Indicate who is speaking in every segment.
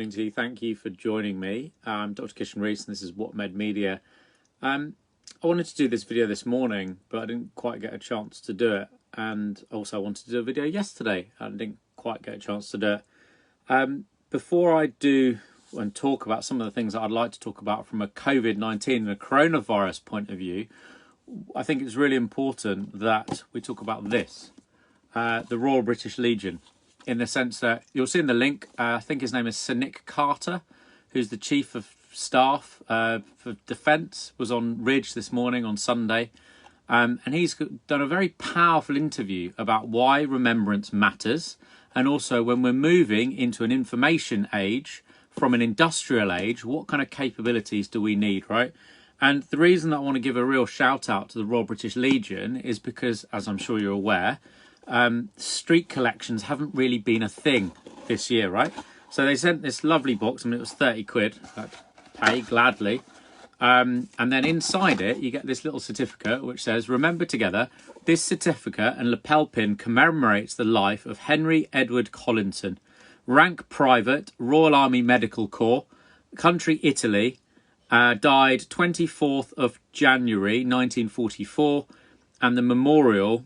Speaker 1: Thank you for joining me. I'm Dr. Kishan Rees and this is What Med Media. I wanted to do this video this morning, but I didn't quite get a chance to do it. And also I wanted to do a video yesterday and didn't quite get a chance to do it. Before I do and talk about some of the things that I'd like to talk about from a COVID-19 and a coronavirus point of view, I think it's really important that we talk about this, the Royal British Legion. In the sense that you'll see in the link, I think his name is Sir Nick Carter, who's the Chief of Staff for Defence, was on Ridge this morning on Sunday. And he's done a very powerful interview about why remembrance matters. And also when we're moving into an information age from an industrial age, what kind of capabilities do we need, right? And the reason that I want to give a real shout out to the Royal British Legion is because, as I'm sure you're aware, street collections haven't really been a thing this year, right? So they sent this lovely box. I mean, it was 30 quid. I'd pay gladly. And then inside it, you get this little certificate which says, "Remember together, this certificate and lapel pin commemorates the life of Henry Edward Collinson, rank private, Royal Army Medical Corps, country Italy, died 24th of January 1944, and the memorial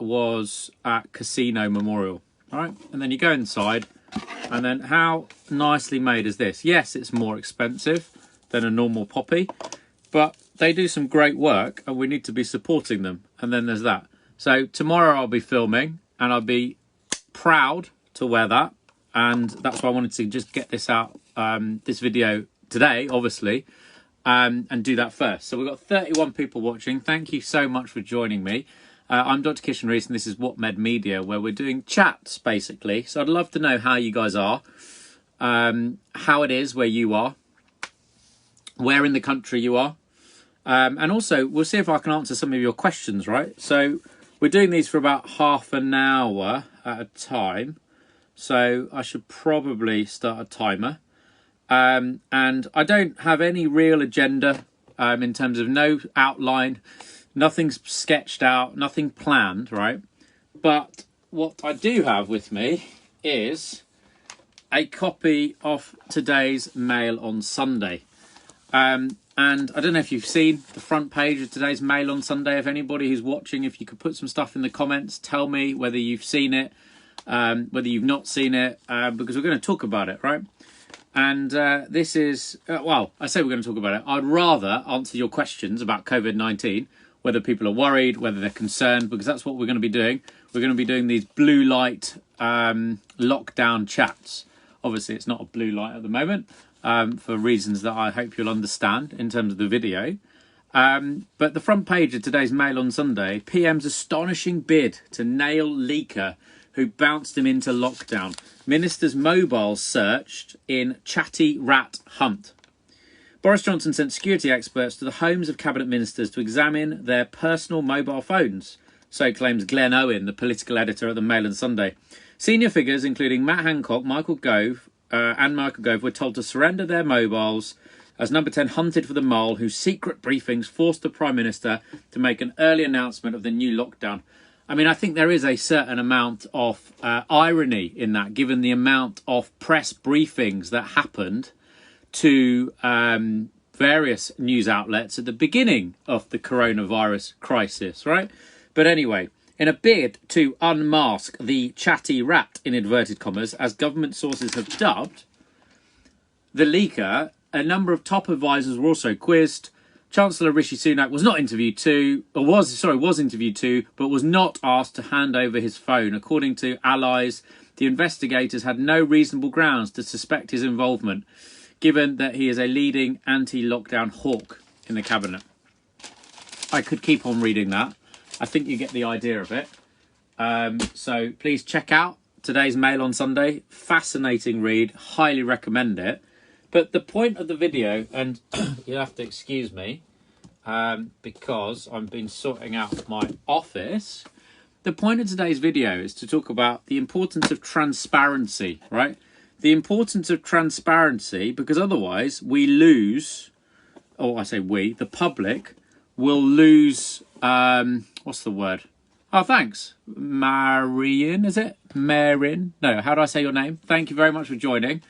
Speaker 1: was at Casino Memorial." All right, and then you go inside, and then how nicely made is this? Yes, it's more expensive than a normal poppy, but they do some great work and we need to be supporting them. And then there's that. So tomorrow I'll be filming and I'll be proud to wear that, and that's why I wanted to just get this out, this video today, obviously, and do that first. So we've got 31 people watching. Thank you so much for joining me. I'm Dr. Kishan Rees and this is What Med Media, where we're doing chats, basically. So I'd love to know how you guys are, how it is where you are, where in the country you are. And also, we'll see if I can answer some of your questions, right? So we're doing these for about half an hour at a time. So I should probably start a timer. And I don't have any real agenda in terms of no outline. Nothing's sketched out, nothing planned, right? But what I do have with me is a copy of today's Mail on Sunday. And I don't know if you've seen the front page of today's Mail on Sunday. If anybody who's watching, if you could put some stuff in the comments, tell me whether you've seen it, whether you've not seen it, because we're going to talk about it, right? And this is, well, I say we're going to talk about it. I'd rather answer your questions about COVID-19, whether people are worried, whether they're concerned, because that's what we're going to be doing. We're going to be doing these blue light lockdown chats. Obviously, it's not a blue light at the moment for reasons that I hope you'll understand in terms of the video. But the front page of today's Mail on Sunday, PM's astonishing bid to nail leaker who bounced him into lockdown. Minister's mobiles searched in chatty rat hunt. Boris Johnson sent security experts to the homes of cabinet ministers to examine their personal mobile phones. So claims Glenn Owen, the political editor at the Mail on Sunday. Senior figures, including Matt Hancock, Michael Gove, were told to surrender their mobiles as Number 10 hunted for the mole whose secret briefings forced the Prime Minister to make an early announcement of the new lockdown. I mean, I think there is a certain amount of irony in that, given the amount of press briefings that happened to various news outlets at the beginning of the coronavirus crisis, right? But anyway, in a bid to unmask the chatty rat, in inverted commas, as government sources have dubbed the leaker, a number of top advisors were also quizzed. Chancellor Rishi Sunak was not interviewed to, was interviewed to, but was not asked to hand over his phone. According to allies, the investigators had no reasonable grounds to suspect his involvement, given that he is a leading anti-lockdown hawk in the cabinet. I could keep on reading that. I think you get the idea of it. So please check out today's Mail on Sunday. Fascinating read. Highly recommend it. But the point of the video, and you'll have to excuse me, because I've been sorting out my office. The point of today's video is to talk about the importance of transparency, right? The importance of transparency, because otherwise we lose, or I say we, the public, will lose, what's the word? Oh, thanks. Marion, is it? Marin? No, how do I say your name? Thank you very much for joining.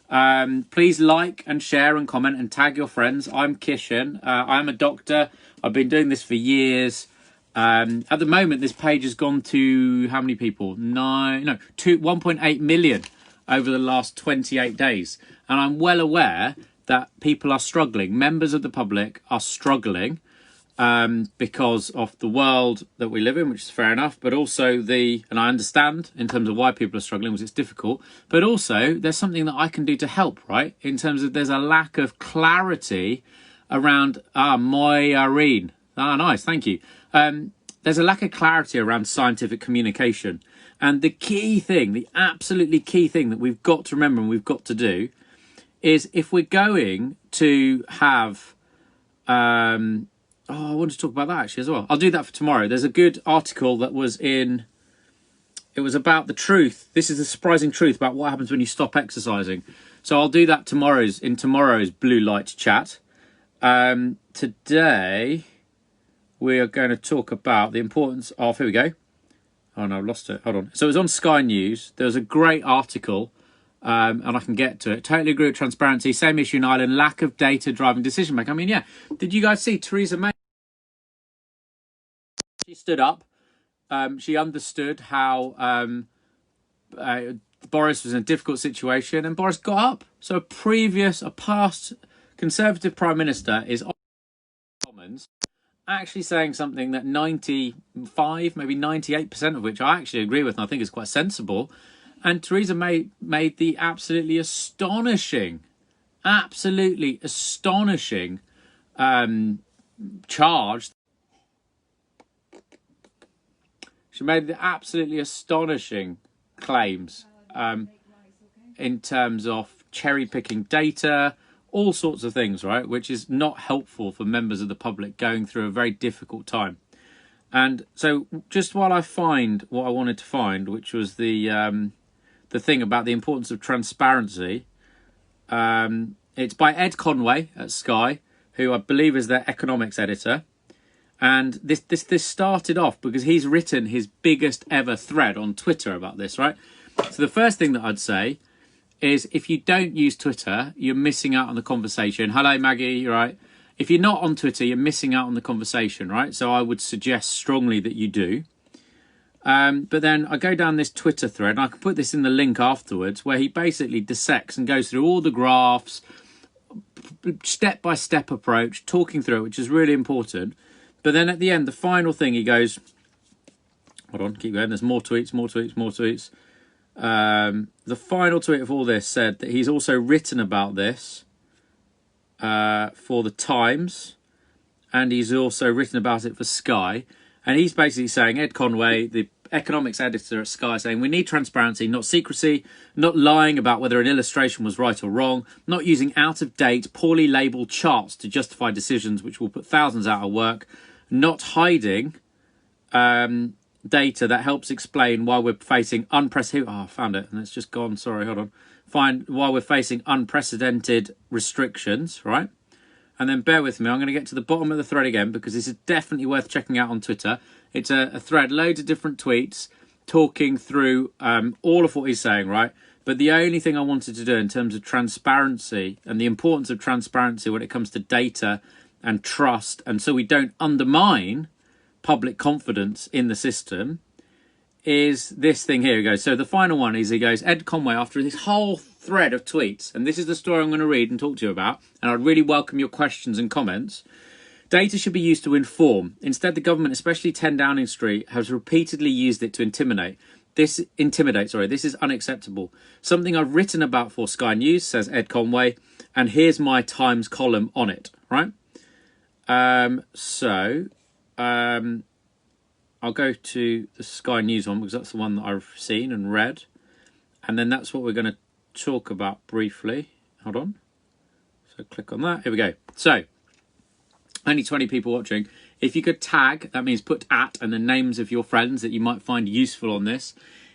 Speaker 1: Please like and share and comment and tag your friends. I'm Kishan. I'm a doctor. I've been doing this for years. At the moment, this page has gone to how many people? 1.8 million over the last 28 days. And I'm well aware that people are struggling. Members of the public are struggling because of the world that we live in, which is fair enough, but also and I understand in terms of why people are struggling, because it's difficult, but also there's something that I can do to help, right? In terms of there's a lack of clarity around, Irene. Nice, thank you. There's a lack of clarity around scientific communication. And the key thing, the absolutely key thing that we've got to remember and we've got to do is if we're going to have... I want to talk about that actually as well. I'll do that for tomorrow. There's a good article that was it was about the truth. This is the surprising truth about what happens when you stop exercising. So I'll do that in tomorrow's Blue Light chat. Today, we are going to talk about the importance of, here we go. Oh no, I've lost it. Hold on. So it was on Sky News. There was a great article, and I can get to it. Totally agree with transparency. Same issue in Ireland. Lack of data driving decision making. I mean, yeah. Did you guys see Theresa May? She stood up. She understood how Boris was in a difficult situation, and Boris got up. So a past Conservative Prime Minister is on Commons actually saying something that 95, maybe 98% of which I actually agree with and I think is quite sensible. And Theresa May made the absolutely astonishing charge. She made the absolutely astonishing claims in terms of cherry-picking data, all sorts of things, right? Which is not helpful for members of the public going through a very difficult time. And so just while I find what I wanted to find, which was the thing about the importance of transparency, it's by Ed Conway at Sky, who I believe is their economics editor. And this started off because he's written his biggest ever thread on Twitter about this, right? So the first thing that I'd say is if you don't use Twitter, you're missing out on the conversation. Hello, Maggie, you're right. If you're not on Twitter, you're missing out on the conversation, right? So I would suggest strongly that you do. But then I go down this Twitter thread, and I can put this in the link afterwards, where he basically dissects and goes through all the graphs, step-by-step approach, talking through it, which is really important. But then at the end, the final thing, he goes, hold on, keep going, there's more tweets. The final tweet of all this said that he's also written about this for the Times, and he's also written about it for Sky. And he's basically saying, Ed Conway, the economics editor at Sky, saying we need transparency, not secrecy, not lying about whether an illustration was right or wrong, not using out-of-date, poorly labelled charts to justify decisions which will put thousands out of work, not hiding data that helps explain why we're facing unprecedented... Oh, I found it, and it's just gone. Sorry, hold on. Why we're facing unprecedented restrictions, right? And then bear with me. I'm going to get to the bottom of the thread again because this is definitely worth checking out on Twitter. It's a thread, loads of different tweets talking through all of what he's saying, right? But the only thing I wanted to do in terms of transparency and the importance of transparency when it comes to data and trust, and so we don't undermine public confidence in the system, is this thing here. He goes, so the final one is, he goes, Ed Conway, after this whole thread of tweets, and this is the story I'm going to read and talk to you about, and I'd really welcome your questions and comments. Data should be used to inform. Instead, the government, especially 10 Downing Street, has repeatedly used it to intimidate. This is unacceptable. Something I've written about for Sky News, says Ed Conway, and here's my Times column on it, right? I'll go to the Sky News one because that's the one that I've seen and read. And then that's what we're going to talk about briefly. Hold on. So click on that. Here we go. So, only 20 people watching. If you could tag, that means put at and the names of your friends that you might find useful on this.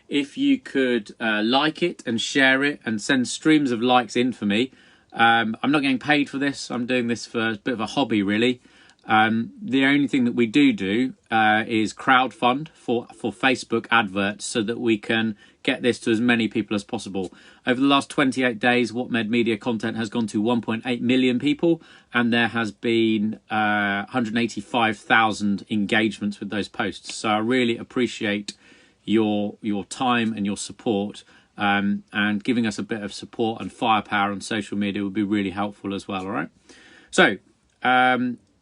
Speaker 1: If you could like it and share it and send streams of likes in for me. I'm not getting paid for this. I'm doing this for a bit of a hobby, really. The only thing that we do is crowdfund for Facebook adverts so that we can get this to as many people as possible. Over the last 28 days, What Med Media content has gone to 1.8 million people, and there has been 185,000 engagements with those posts. So I really appreciate your time and your support, and giving us a bit of support and firepower on social media would be really helpful as well. All right. So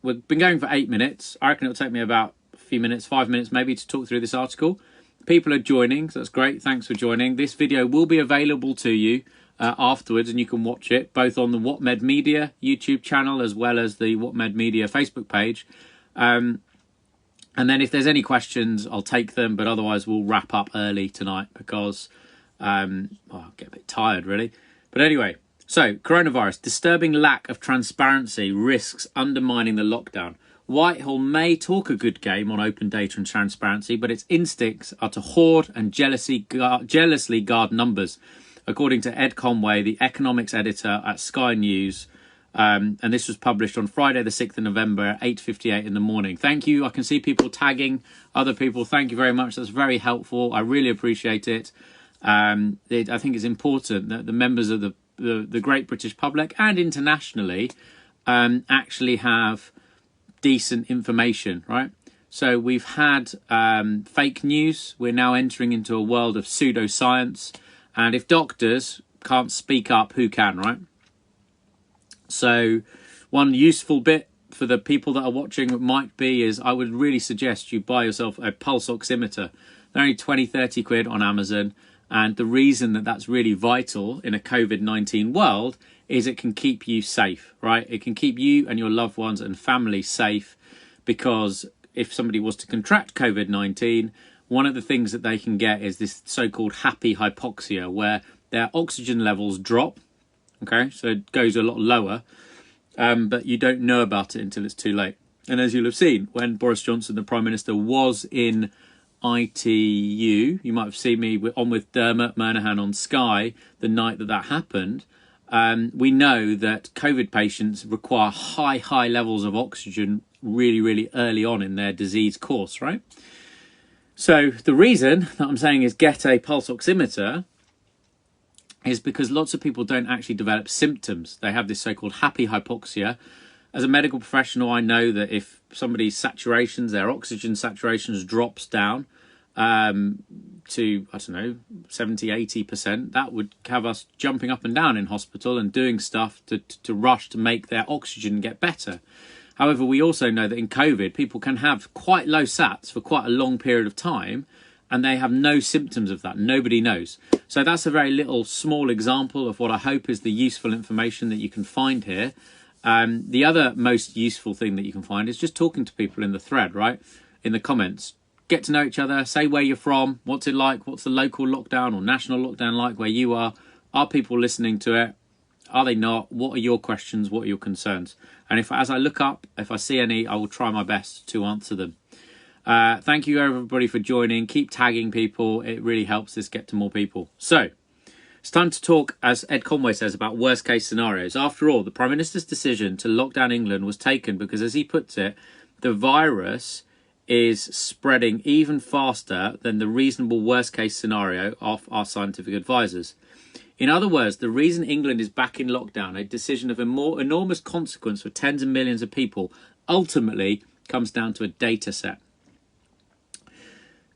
Speaker 1: we've been going for 8 minutes. I reckon it'll take me about a few minutes, 5 minutes maybe, to talk through this article. People are joining, so that's great. Thanks for joining. This video will be available to you afterwards, and you can watch it both on the What Med Media YouTube channel as well as the What Med Media Facebook page. And then if there's any questions, I'll take them, but otherwise we'll wrap up early tonight because I'll get a bit tired, really. But anyway, so coronavirus, disturbing lack of transparency risks undermining the lockdown. Whitehall may talk a good game on open data and transparency, but its instincts are to hoard and jealously guard numbers, according to Ed Conway, the economics editor at Sky News. And this was published on Friday, the 6th of November at 8:58 in the morning. Thank you. I can see people tagging other people. Thank you very much. That's very helpful. I really appreciate it. I think it's important that the members of the great British public and internationally actually have decent information, right? So we've had fake news. We're now entering into a world of pseudoscience. And if doctors can't speak up, who can, right? So one useful bit for the people that are watching might be is I would really suggest you buy yourself a pulse oximeter. They're only 20, 30 quid on Amazon. And the reason that that's really vital in a COVID-19 world is it can keep you safe, right? It can keep you and your loved ones and family safe, because if somebody was to contract COVID-19, one of the things that they can get is this so-called happy hypoxia, where their oxygen levels drop, okay? So it goes a lot lower, but you don't know about it until it's too late. And as you'll have seen, when Boris Johnson, the Prime Minister, was in ITU, you might have seen me on with Dermot Murnahan on Sky the night that happened. We know that COVID patients require high levels of oxygen really early on in their disease course, right? So the reason that I'm saying is get a pulse oximeter is because lots of people don't actually develop symptoms. They have this so-called happy hypoxia. As a medical professional, I know that if somebody's saturations, their oxygen saturations drops down to, I don't know, 70, 80%, that would have us jumping up and down in hospital and doing stuff to rush to make their oxygen get better. However, we also know that in COVID, people can have quite low sats for quite a long period of time, and they have no symptoms of that. Nobody knows. So that's a very small example of what I hope is the useful information that you can find here. The other most useful thing that you can find is just talking to people in the thread, right? In the comments. Get to know each other, say where you're from, what's it like, what's the local lockdown or national lockdown like where you are people listening to it, are they not, what are your questions, what are your concerns? And as I look up, if I see any, I will try my best to answer them. Thank you everybody for joining, keep tagging people, it really helps this get to more people. So, it's time to talk, as Ed Conway says, about worst case scenarios. After all, the Prime Minister's decision to lock down England was taken because, as he puts it, the virus is spreading even faster than the reasonable worst case scenario of our scientific advisors. In other words, the reason England is back in lockdown, a decision of a more enormous consequence for tens of millions of people, ultimately comes down to a data set.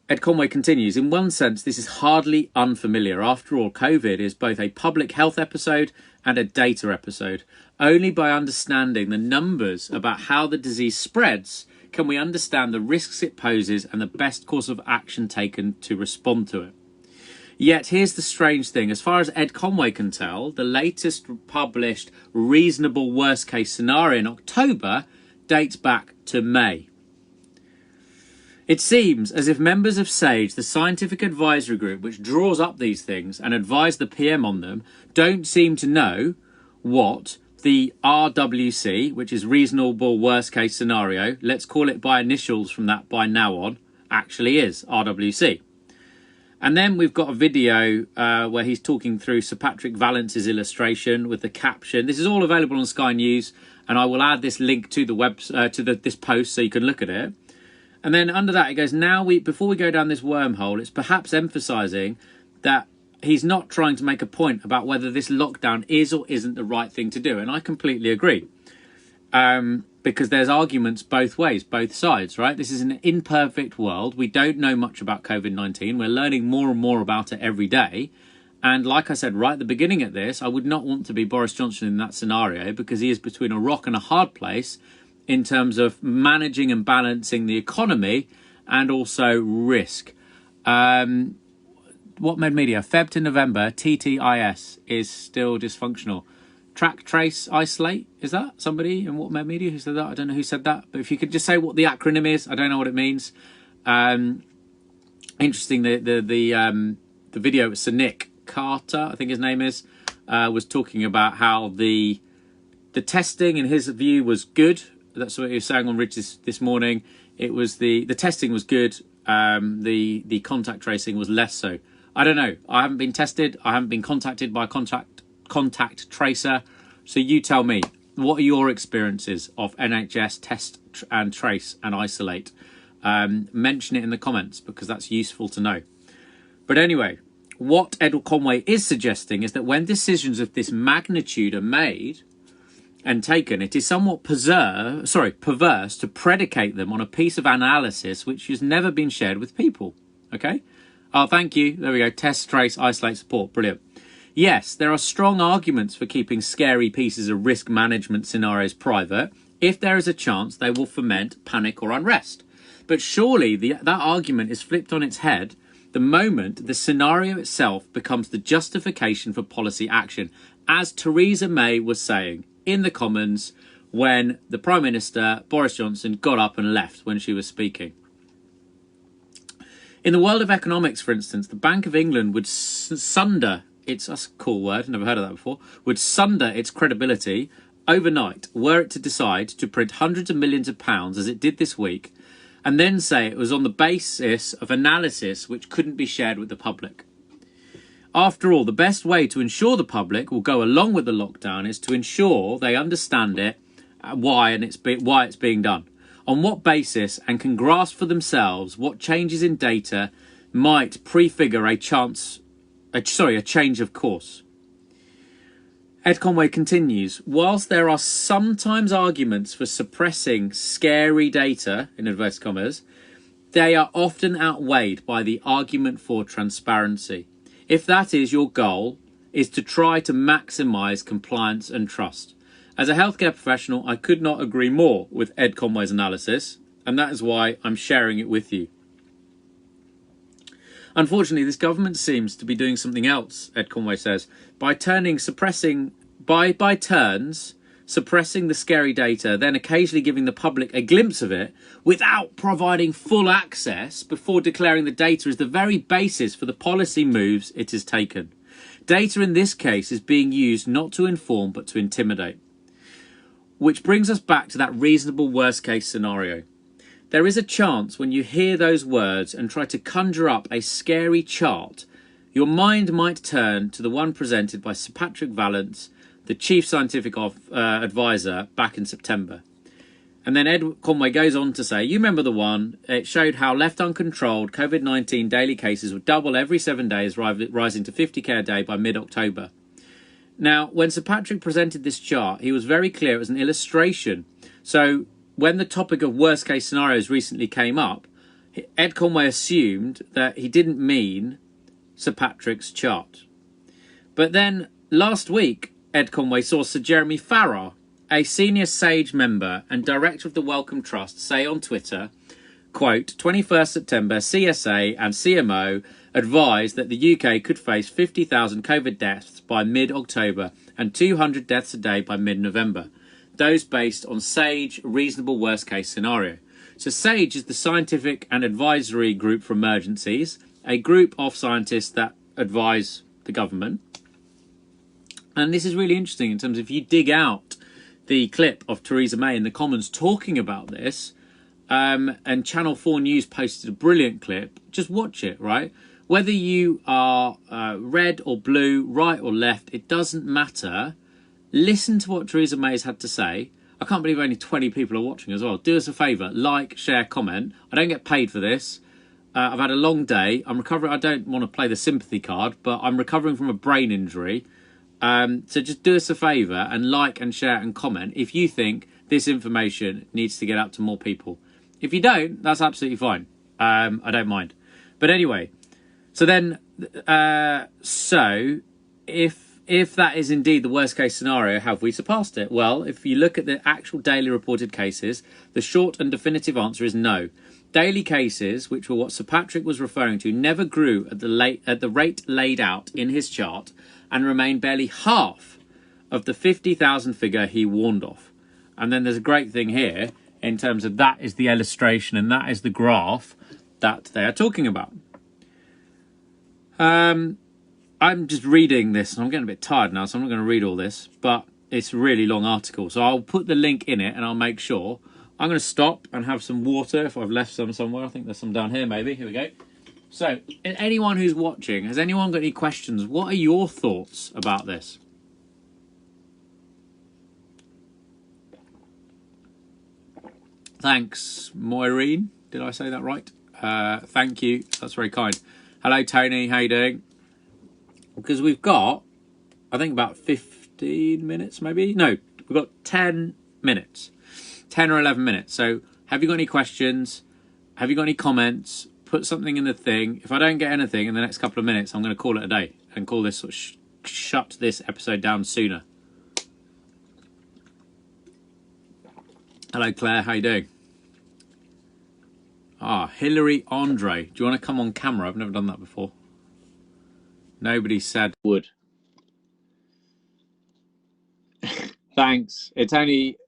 Speaker 1: Ed Conway continues, in one sense, this is hardly unfamiliar. After all, COVID is both a public health episode and a data episode. Only by understanding the numbers about how the disease spreads can we understand the risks it poses and the best course of action taken to respond to it. Yet here's the strange thing. As far as Ed Conway can tell, the latest published reasonable worst case scenario in October dates back to May. It seems as if members of SAGE, the scientific advisory group which draws up these things and advise the PM on them, don't seem to know what the RWC, which is reasonable worst case scenario, let's call it by initials from that by now on, actually is RWC. And then we've got a video where he's talking through Sir Patrick Vallence's illustration with the caption. This is all available on Sky News, and I will add this link to the this post so you can look at it. And then under that it goes, before we go down this wormhole, it's perhaps emphasising that he's not trying to make a point about whether this lockdown is or isn't the right thing to do. And I completely agree. Because there's arguments both ways, both sides, right? This is an imperfect world. We don't know much about COVID-19. We're learning more and more about it every day. And like I said right at the beginning of this, I would not want to be Boris Johnson in that scenario, because he is between a rock and a hard place in terms of managing and balancing the economy and also risk. What Med Media? Feb to November, TTIS is still dysfunctional. Track, trace, isolate. Is that somebody in What Med Media who said that? I don't know who said that, but if you could just say what the acronym is, I don't know what it means. Interesting. The video with Sir Nick Carter, I think his name is, was talking about how the testing, in his view, was good. That's what he was saying on Rich this morning. It was the testing was good. The contact tracing was less so. I don't know. I haven't been tested. I haven't been contacted by a contact tracer. So you tell me, what are your experiences of NHS test and trace and isolate? Mention it in the comments, because that's useful to know. But anyway, what Ed Conway is suggesting is that when decisions of this magnitude are made and taken, it is somewhat perverse to predicate them on a piece of analysis which has never been shared with people. Okay? Oh, thank you. There we go. Test, trace, isolate, support. Brilliant. Yes, there are strong arguments for keeping scary pieces of risk management scenarios private if there is a chance they will foment panic or unrest. But surely that argument is flipped on its head the moment the scenario itself becomes the justification for policy action, as Theresa May was saying in the Commons when the Prime Minister, Boris Johnson, got up and left when she was speaking. In the world of economics, for instance, the Bank of England would sunder... that's a cool word, never heard of that before, would sunder its credibility overnight were it to decide to print hundreds of millions of pounds, as it did this week, and then say it was on the basis of analysis which couldn't be shared with the public. After all, the best way to ensure the public will go along with the lockdown is to ensure they understand it, why it's being done, on what basis, and can grasp for themselves what changes in data might prefigure a change of course. Ed Conway continues, whilst there are sometimes arguments for suppressing scary data, in inverted commas, they are often outweighed by the argument for transparency. If that is your goal, is to try to maximise compliance and trust. As a healthcare professional, I could not agree more with Ed Conway's analysis, and that is why I'm sharing it with you. Unfortunately, this government seems to be doing something else, Ed Conway says, by suppressing the scary data, then occasionally giving the public a glimpse of it without providing full access before declaring the data is the very basis for the policy moves it has taken. Data in this case is being used not to inform but to intimidate. Which brings us back to that reasonable worst case scenario. There is a chance when you hear those words and try to conjure up a scary chart, your mind might turn to the one presented by Sir Patrick Vallance, the Chief Scientific Advisor, back in September. And then Ed Conway goes on to say, you remember the one, it showed how left uncontrolled COVID-19 daily cases would double every 7 days, rising to 50k a day by mid-October. Now, when Sir Patrick presented this chart, he was very clear it was an illustration. So when the topic of worst case scenarios recently came up, Ed Conway assumed that he didn't mean Sir Patrick's chart. But then last week, Ed Conway saw Sir Jeremy Farrar, a senior SAGE member and director of the Wellcome Trust, say on Twitter, quote, 21st September, CSA and CMO advised that the UK could face 50,000 COVID deaths by mid-October and 200 deaths a day by mid-November. Those based on SAGE reasonable worst case scenario. So SAGE is the Scientific and Advisory Group for Emergencies, a group of scientists that advise the government. And this is really interesting in terms of if you dig out the clip of Theresa May in the Commons talking about this, and Channel 4 News posted a brilliant clip, just watch it, right? Whether you are red or blue, right or left, it doesn't matter. Listen to what Theresa May's had to say. I can't believe only 20 people are watching as well. Do us a favour, like, share, comment. I don't get paid for this. I've had a long day. I'm recovering. I don't want to play the sympathy card, but I'm recovering from a brain injury. So just do us a favour and like and share and comment if you think this information needs to get out to more people. If you don't, that's absolutely fine. I don't mind. But anyway, so then, if that is indeed the worst case scenario, have we surpassed it? Well, if you look at the actual daily reported cases, the short and definitive answer is no. Daily cases, which were what Sir Patrick was referring to, never grew at the rate laid out in his chart and remained barely half of the 50,000 figure he warned of. And then there's a great thing here in terms of that is the illustration and that is the graph that they are talking about. I'm just reading this and I'm getting a bit tired now, so I'm not going to read all this, but it's a really long article. So I'll put the link in it and I'll make sure. I'm going to stop and have some water if I've left some somewhere. I think there's some down here maybe. Here we go. So anyone who's watching, has anyone got any questions? What are your thoughts about this? Thanks, Maureen. Did I say that right? Thank you. That's very kind. Hello, Tony. How you doing? Because we've got, I think, about 15 minutes, maybe? No, we've got 10 minutes. 10 or 11 minutes. So have you got any questions? Have you got any comments? Put something in the thing. If I don't get anything in the next couple of minutes, I'm going to call it a day and call this sort of shut this episode down sooner. Hello, Claire. How you doing? Hilary Andre. Do you want to come on camera? I've never done that before. Nobody said would. Thanks. It's only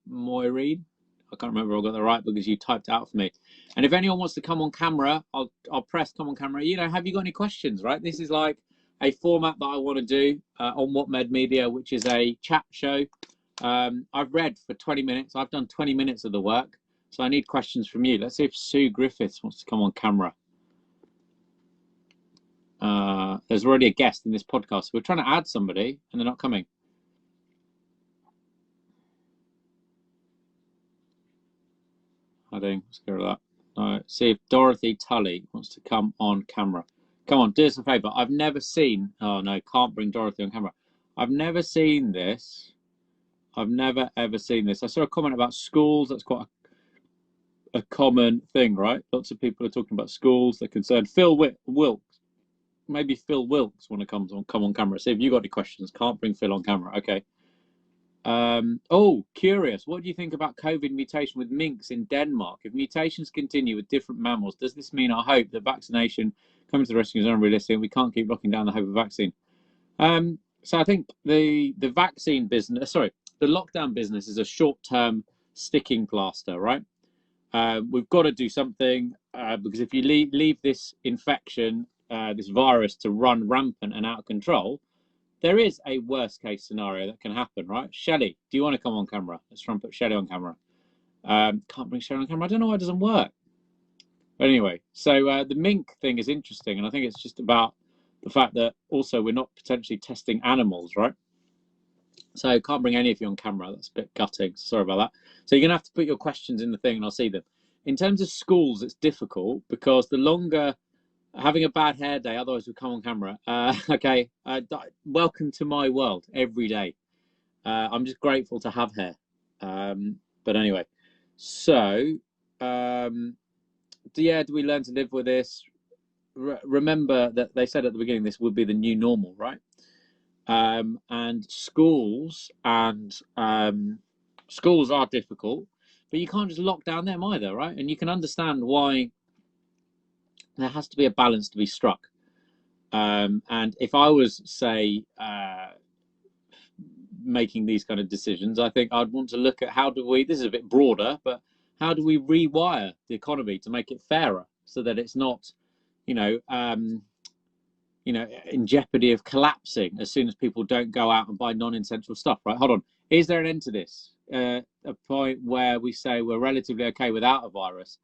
Speaker 1: Maureen. I can't remember if I got that right because you typed it out for me. And if anyone wants to come on camera, I'll press come on camera. You know, have you got any questions, right? This is like a format that I want to do on What Med Media, which is a chat show. I've read for 20 minutes. I've done 20 minutes of the work. So I need questions from you. Let's see if Sue Griffiths wants to come on camera. There's already a guest in this podcast. We're trying to add somebody and they're not coming. I think let's go with that. See if Dorothy Tully wants to come on camera. Come on, do us a favour. I've never seen. Oh no, can't bring Dorothy on camera. I've never seen this. I've never ever seen this. I saw a comment about schools. That's quite a common thing, right? Lots of people are talking about schools. They're concerned. Phil Wilkes. Maybe Phil Wilkes want to come on camera. See if you got any questions. Can't bring Phil on camera. Okay. Curious. What do you think about COVID mutation with minks in Denmark? If mutations continue with different mammals, does this mean our hope that vaccination coming to the rescue is unrealistic and we can't keep locking down the hope of vaccine? So I think the vaccine business, the lockdown business is a short-term sticking plaster, right? We've got to do something because if you leave this infection, this virus to run rampant and out of control, there is a worst case scenario that can happen, right? Shelley, do you want to come on camera? Let's try and put Shelley on camera. Can't bring Shelley on camera. I don't know why it doesn't work. But anyway, so the mink thing is interesting. And I think it's just about the fact that also we're not potentially testing animals, right? So can't bring any of you on camera. That's a bit gutting. Sorry about that. So you're going to have to put your questions in the thing and I'll see them. In terms of schools, it's difficult because the longer... Having a bad hair day, otherwise we'll come on camera. Okay, welcome to my world every day. I'm just grateful to have hair. But anyway, so do we learn to live with this? Remember that they said at the beginning this would be the new normal, right? And schools are difficult, but you can't just lock down them either, right? And you can understand why. There has to be a balance to be struck. And if I was, say, making these kind of decisions, I think I'd want to look at how do we, this is a bit broader, but how do we rewire the economy to make it fairer so that it's not, in jeopardy of collapsing as soon as people don't go out and buy non-essential stuff, right? Hold on. Is there an end to this? A point where we say we're relatively okay without a virus?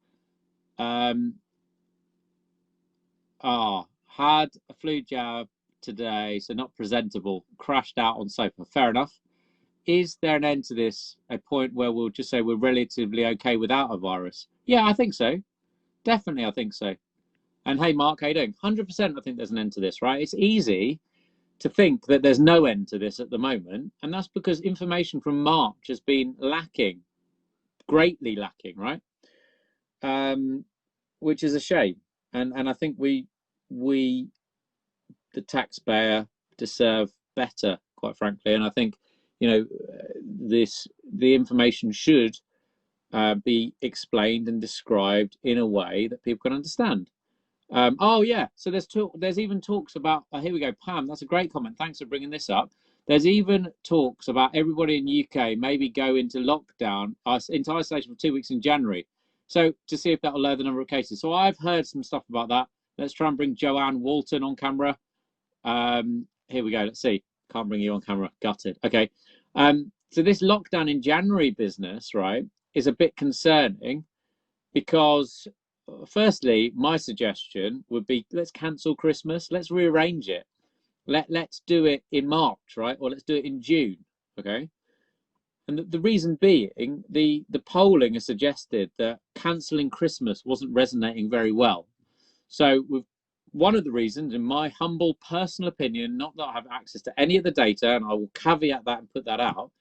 Speaker 1: Had a flu jab today, so not presentable. Crashed out on sofa. Fair enough. Is there an end to this? A point where we'll just say we're relatively okay without a virus? Yeah, I think so. Definitely, I think so. And hey, Mark, how you doing? 100%. I think there's an end to this, right? It's easy to think that there's no end to this at the moment, and that's because information from March has been lacking, greatly lacking, right? Which is a shame, and I think we the taxpayer deserve better, quite frankly. And I think the information should be explained and described in a way that people can understand. Oh yeah, so there's even talks about. Here we go, Pam. That's a great comment. Thanks for bringing this up. There's even talks about everybody in UK maybe go into lockdown, into isolation for 2 weeks in January. So to see if that will lower the number of cases. So I've heard some stuff about that. Let's try and bring Joanne Walton on camera. Here we go. Let's see. Can't bring you on camera. Gutted. Okay. So this lockdown in January business, right, is a bit concerning because, firstly, my suggestion would be let's cancel Christmas. Let's rearrange it. Let's do it in March, right, or let's do it in June. Okay. And the reason being, the polling has suggested that cancelling Christmas wasn't resonating very well. So one of the reasons, in my humble personal opinion, not that I have access to any of the data, and I will caveat that and put that out,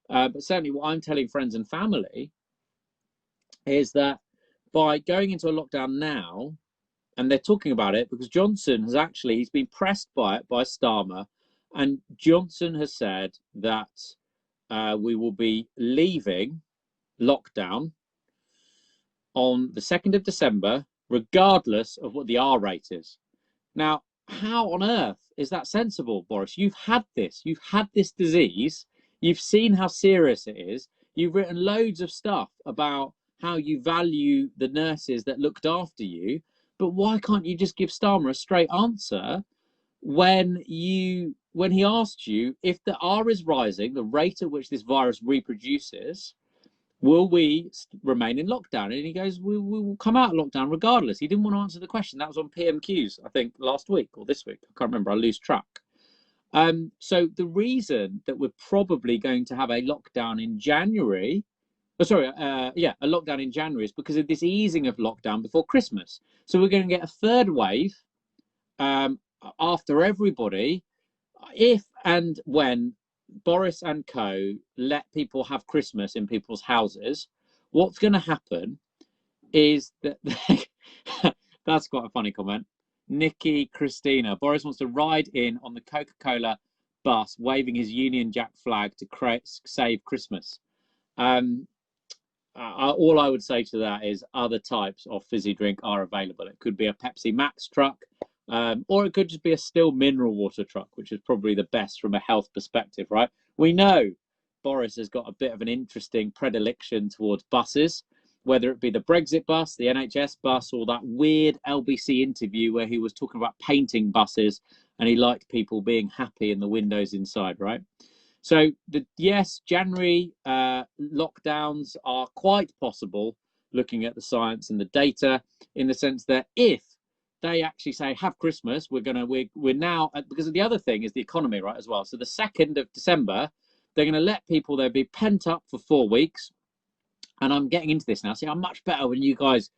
Speaker 1: but certainly what I'm telling friends and family is that by going into a lockdown now, and they're talking about it because Johnson has actually, he's been pressed by it by Starmer, and Johnson has said that we will be leaving lockdown on the 2nd of December, regardless of what the R rate is. Now, how on earth is that sensible, Boris? You've had this disease. You've seen how serious it is. You've written loads of stuff about how you value the nurses that looked after you. But why can't you just give Starmer a straight answer when he asked you if the R is rising, the rate at which this virus reproduces, will we remain in lockdown? And he goes, we will come out of lockdown regardless. He didn't want to answer the question. That was on PMQs, I think, last week or this week. I can't remember. I lose track. So the reason that we're probably going to have a lockdown in January, a lockdown in January is because of this easing of lockdown before Christmas. So we're going to get a third wave after everybody, if and when Boris and co let people have Christmas in people's houses. What's going to happen is that that's quite a funny comment. Nikki Christina, Boris wants to ride in on the Coca-Cola bus waving his Union Jack flag to save Christmas. All I would say to that is other types of fizzy drink are available. It could be a Pepsi Max truck, or it could just be a still mineral water truck, which is probably the best from a health perspective, right? We know Boris has got a bit of an interesting predilection towards buses, whether it be the Brexit bus, the NHS bus, or that weird LBC interview where he was talking about painting buses and he liked people being happy in the windows inside, right? So yes, January lockdowns are quite possible, looking at the science and the data, in the sense that if they actually say have Christmas, we're now, because the other thing is the economy, right, as well. So the 2nd of December, they're going to let people, they'll be pent up for 4 weeks. And I'm getting into this now. See, I'm much better when you guys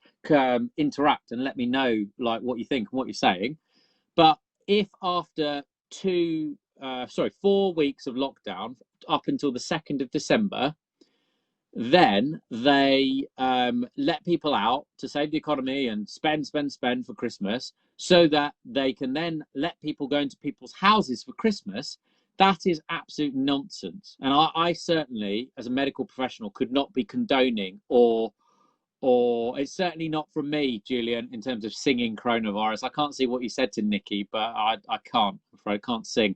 Speaker 1: interact and let me know like what you think and what you're saying. But if after 4 weeks of lockdown up until the 2nd of December, then they let people out to save the economy and spend for Christmas, so that they can then let people go into people's houses for Christmas. That is absolute nonsense. And I certainly, as a medical professional, could not be condoning or it's certainly not from me, Julian, in terms of singing coronavirus. I can't see what you said to Nikki, but I can't. I'm afraid I can't sing.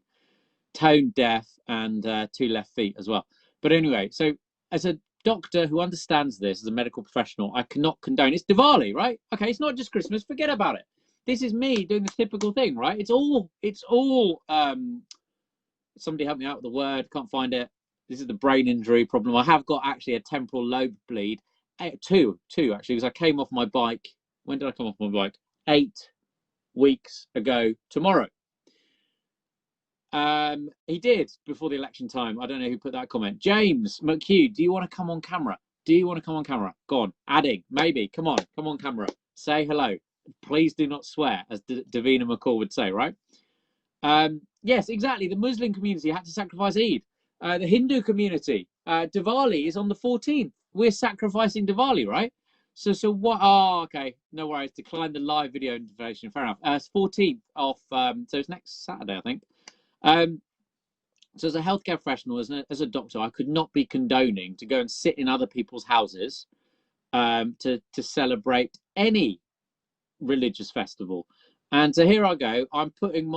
Speaker 1: Tone deaf and 2 left feet as well. But anyway, so as a doctor who understands this, as a medical professional, I cannot condone. It's Diwali, right? Okay, it's not just Christmas. Forget about it. This is me doing the typical thing, right? It's all. Somebody help me out with the word. Can't find it. This is the brain injury problem. I have got actually a temporal lobe bleed. Two actually, because I came off my bike. When did I come off my bike? weeks ago tomorrow. He did before the election time. I don't know who put that comment. James McHugh, do you want to come on camera? Do you want to come on camera? Go on. Adding, maybe. Come on camera. Say hello. Please do not swear, as Davina McCall would say, right? Yes, exactly. The Muslim community had to sacrifice Eid. The Hindu community, Diwali is on the 14th. We're sacrificing Diwali, right? So what? Oh, okay. No worries. Decline the live video invitation. Fair enough. It's 14th of, so it's next Saturday, I think. So as a healthcare professional, as a doctor, I could not be condoning to go and sit in other people's houses to celebrate any religious festival. And so here I go. I'm putting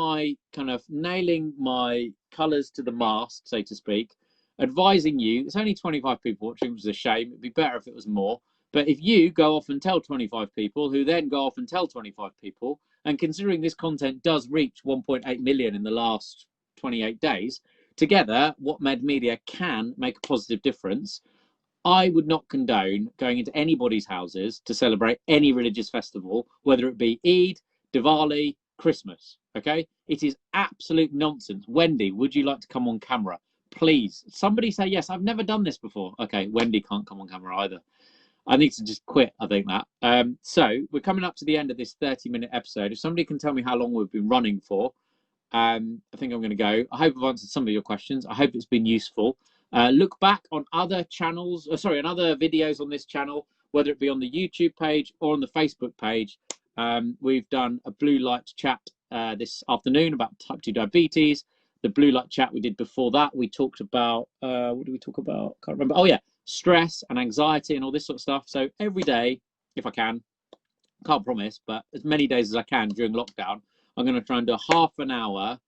Speaker 1: nailing my colours to the mast, so to speak, advising you. It's only 25 people watching, which is a shame. It'd be better if it was more. But if you go off and tell 25 people, who then go off and tell 25 people, and considering this content does reach 1.8 million in the last 28 days, together, WhatMed Media can make a positive difference. I would not condone going into anybody's houses to celebrate any religious festival, whether it be Eid, Diwali, Christmas, okay? It is absolute nonsense. Wendy, would you like to come on camera? Please. Somebody say yes. I've never done this before. Okay, Wendy can't come on camera either. I need to just quit, I think that. So we're coming up to the end of this 30-minute episode. If somebody can tell me how long we've been running for, I think I'm going to go. I hope I've answered some of your questions. I hope it's been useful. Look back on other channels, on other videos on this channel, whether it be on the YouTube page or on the Facebook page. We've done a blue light chat this afternoon about type 2 diabetes. The blue light chat we did before that, we talked about, what did we talk about? Can't remember. Oh yeah, stress and anxiety and all this sort of stuff. So every day, if I can, can't promise, but as many days as I can during lockdown, I'm going to try and do a half an hour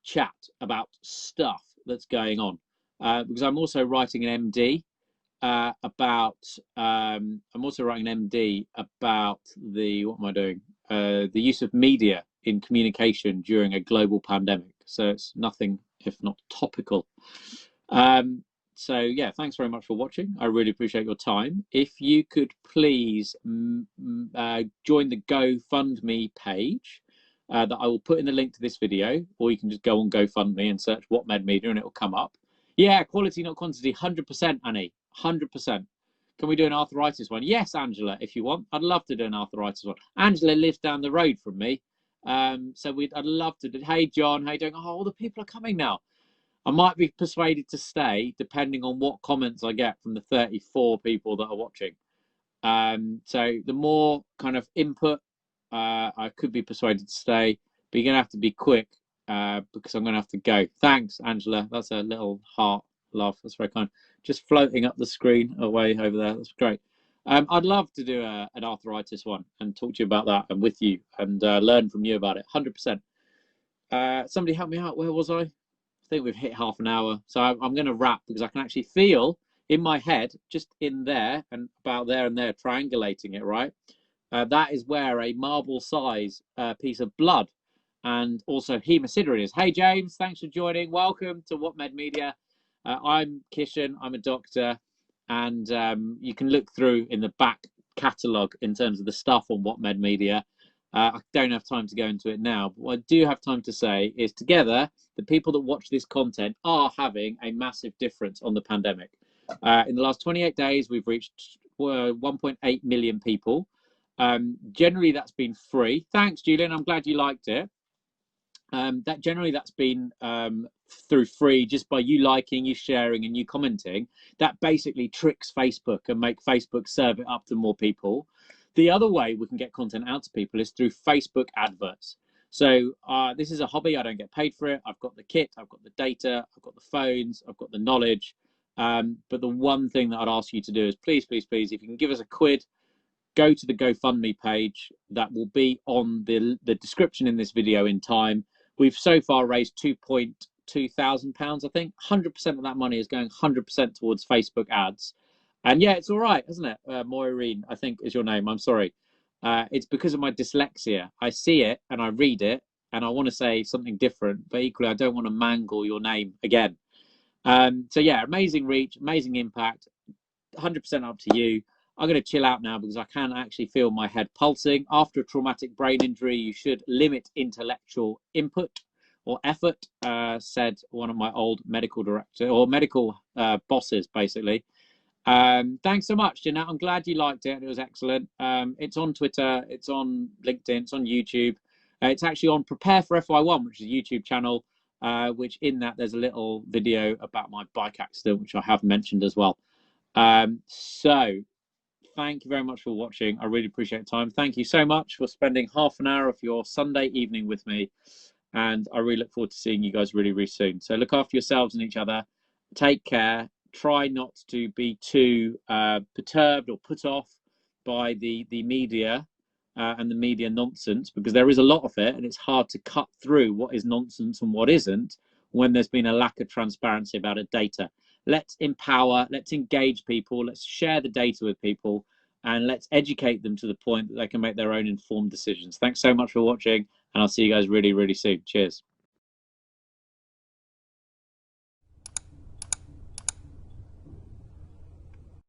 Speaker 1: chat about stuff that's going on, because I'm also writing an MD about the use of media in communication during a global pandemic. So it's nothing if not topical. So yeah, thanks very much for watching. I really appreciate your time. If you could please join the GoFundMe page that I will put in the link to this video, or you can just go on GoFundMe and search WhatMed Media and it will come up. Yeah, quality, not quantity, 100%, Annie, 100%. Can we do an arthritis one? Yes, Angela, if you want. I'd love to do an arthritis one. Angela lives down the road from me. So I'd love to do. Hey, John, how you doing? Oh, all the people are coming now. I might be persuaded to stay depending on what comments I get from the 34 people that are watching. So the more kind of input, I could be persuaded to stay, but you're going to have to be quick because I'm going to have to go. Thanks, Angela. That's a little heart love. That's very kind. Just floating up the screen away over there. That's great. I'd love to do an arthritis one and talk to you about that and with you and learn from you about it. 100%. Somebody help me out. Where was I? I think we've hit half an hour. So I'm going to wrap because I can actually feel in my head, just in there and about there and there, triangulating it, right? That is where a marble size piece of blood and also hemosiderin is. Hey, James, thanks for joining. Welcome to WhatMed Media. I'm Kishan, I'm a doctor, and you can look through in the back catalogue in terms of the stuff on WhatMed Media. I don't have time to go into it now, but what I do have time to say is together, the people that watch this content are having a massive difference on the pandemic. In the last 28 days, we've reached 1.8 million people. Generally, that's been free. Thanks, Julian. I'm glad you liked it. That's been through free just by you liking, you sharing, and you commenting. That basically tricks Facebook and make Facebook serve it up to more people. The other way we can get content out to people is through Facebook adverts. So this is a hobby. I don't get paid for it. I've got the kit, I've got the data, I've got the phones, I've got the knowledge. But the one thing that I'd ask you to do is please, please, please, if you can give us a quid, go to the GoFundMe page. That will be on the description in this video in time. We've so far raised £2,200, I think. 100% of that money is going 100% towards Facebook ads. And yeah, it's all right, isn't it? Maureen, I think is your name. I'm sorry. It's because of my dyslexia. I see it and I read it and I want to say something different, but equally I don't want to mangle your name again. So yeah, amazing reach, amazing impact, 100% up to you. I'm going to chill out now because I can actually feel my head pulsing. After a traumatic brain injury, you should limit intellectual input or effort, said one of my old medical director or medical bosses, basically. Thanks so much, Jeanette. I'm glad you liked it. It was excellent. It's on Twitter, it's on LinkedIn, it's on YouTube. It's actually on Prepare for FY1, which is a YouTube channel, which in that there's a little video about my bike accident, which I have mentioned as well. So thank you very much for watching. I really appreciate the time. Thank you so much for spending half an hour of your Sunday evening with me. And I really look forward to seeing you guys really, really soon. So look after yourselves and each other. Take care. Try not to be too perturbed or put off by the media and the media nonsense, because there is a lot of it, and it's hard to cut through what is nonsense and what isn't when there's been a lack of transparency about it data. Let's empower, let's engage people, let's share the data with people, and let's educate them to the point that they can make their own informed decisions. Thanks so much for watching, and I'll see you guys really, really soon. Cheers.